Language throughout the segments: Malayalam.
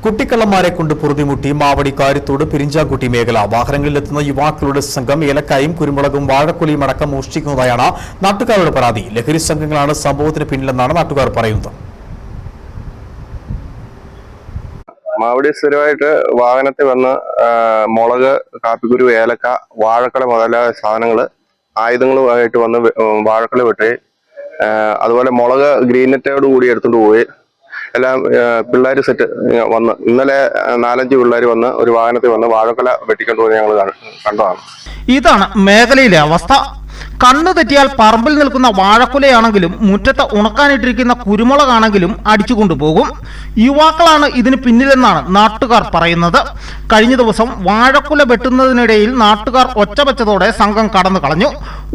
കുട്ടിക്കള്ളന്മാരെ കൊണ്ട് പൊറുതിമുട്ടി മാവടി കാര്യത്തോട് പെരിഞ്ചാക്കുട്ടി മേഖല വാഹനങ്ങളിലെത്തുന്ന യുവാക്കളുടെ സംഘം ഏലക്കായും കുരുമുളകും വാഴക്കുലയും അടക്കം മോഷ്ടിക്കുന്നതായാണ് നാട്ടുകാരുടെ പരാതി. ലഹരി സംഘങ്ങളാണ് സംഭവത്തിന് പിന്നിലെന്നാണ് നാട്ടുകാർ പറയുന്നത്. മാവടി സ്ഥിരമായിട്ട് വാഹനത്തിൽ വന്ന് മുളക്, കാപ്പിക്കുരു, ഏലക്ക, വാഴക്കുല മുതലായ സാധനങ്ങൾ ആയുധങ്ങളുമായിട്ട് വന്ന് വാഴക്കുല വെട്ടി, അതുപോലെ മുളക് ഗ്രീൻ നെറ്റോട് കൂടി എടുത്തുകൊണ്ട് പോയി. എല്ലാം പിള്ളേർ സെറ്റ് വന്ന് ഇന്നലെ 4-5 പിള്ളേർ വന്ന് ഒരു വാഹനത്തിൽ വന്ന് വാഴക്കുല വെട്ടിക്കൊണ്ടുപോയി ഞങ്ങൾ കണ്ടതാണ്. ഇതാണ് മേഖലയിലെ അവസ്ഥ. കണ്ണു തെറ്റിയാൽ പറമ്പിൽ നിൽക്കുന്ന വാഴക്കുലയാണെങ്കിലും മുറ്റത്ത് ഉണക്കാനിട്ടിരിക്കുന്ന കുരുമുളകാണെങ്കിലും അടിച്ചുകൊണ്ടുപോകും. യുവാക്കളാണ് ഇതിന് പിന്നിലെന്നാണ് നാട്ടുകാർ പറയുന്നത്. കഴിഞ്ഞ ദിവസം വാഴക്കുല വെട്ടുന്നതിനിടയിൽ നാട്ടുകാർ ഒച്ചവെച്ചതോടെ സംഘം കടന്നു കളഞ്ഞു.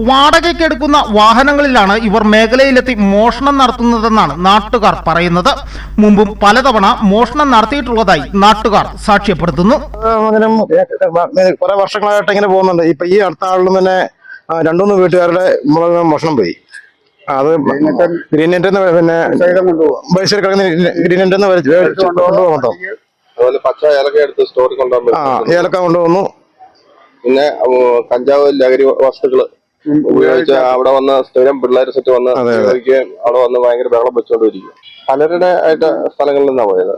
വാടകയ്ക്കെടുക്കുന്ന വാഹനങ്ങളിലാണ് ഇവർ മേഖലയിലെത്തി മോഷണം നടത്തുന്നതെന്നാണ് നാട്ടുകാർ പറയുന്നത്. മുമ്പും പലതവണ മോഷണം നടത്തിയിട്ടുള്ളതായി നാട്ടുകാർ സാക്ഷ്യപ്പെടുത്തുന്നു. കുറെ വർഷങ്ങളായിട്ട് ഇങ്ങനെ പോകുന്നുണ്ട്. ഇപ്പൊ ഈ അടുത്ത ആളിലും തന്നെ 2-3 വീട്ടുകാരുടെ മുളക് മോഷണം പോയി. അത് ഗ്രീൻ നെറ്റ് പിന്നെ ബൈസിൽ കിടക്കുന്ന ഗ്രീൻ നെറ്റ് കൊണ്ടുപോകും. ഏലക്ക കൊണ്ടുവന്നു. പിന്നെ കഞ്ചാവ്, ലഹരി വസ്തുക്കള് ഉപയോഗിച്ച് അവിടെ വന്ന് സ്ഥിരം പിള്ളേർ സെറ്റ് വന്ന് അവിടെ വന്ന് ഭയങ്കര ബഹളം വെച്ചുകൊണ്ടിരിക്കും. പലരുടെ ആയിട്ട് സ്ഥലങ്ങളിൽ നിന്നാണ് പോയത്.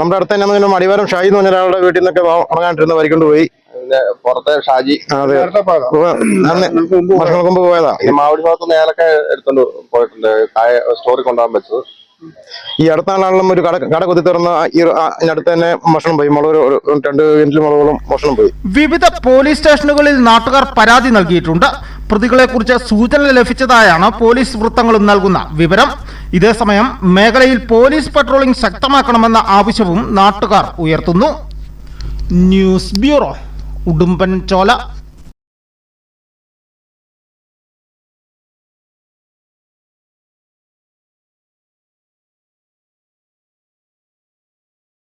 നമ്മുടെ അടുത്ത് തന്നെ മടിവാരം ഷാജി എന്ന് പറഞ്ഞ ഒരാളുടെ വീട്ടിൽ നിന്നൊക്കെ ഉറങ്ങാണ്ടിരുന്ന വരിക്കൊണ്ട് പോയി. പിന്നെ പുറത്തെ ഷാജി വർഷങ്ങൾക്ക് പോയതാ. മാവടി ഭാഗത്തുനിന്ന് ഏലക്ക എടുത്തോണ്ട് പോയിട്ടുണ്ട്, സ്റ്റോറി കൊണ്ടുപോകാൻ വെച്ചത്. ഈ അടുത്ത നാളിലും ഒരു കട കൊത്തി തുറന്ന അടുത്ത് തന്നെ മോഷണം പോയി. 2 കിൻഡിൽ മുളകുകളും മോഷണം പോയി. വിവിധ പോലീസ് സ്റ്റേഷനുകളിൽ നാട്ടുകാർ പരാതി നൽകിയിട്ടുണ്ട്. പ്രതികളെ കുറിച്ച് സൂചന ലഭിച്ചതായാണ് പോലീസ് വൃത്തങ്ങളും നൽകുന്ന വിവരം. ഇതേസമയം മേഖലയിൽ പോലീസ് പട്രോളിംഗ് ശക്തമാക്കണമെന്ന ആവശ്യവും നാട്ടുകാർ ഉയർത്തുന്നു. News bureau, Udumbanchola.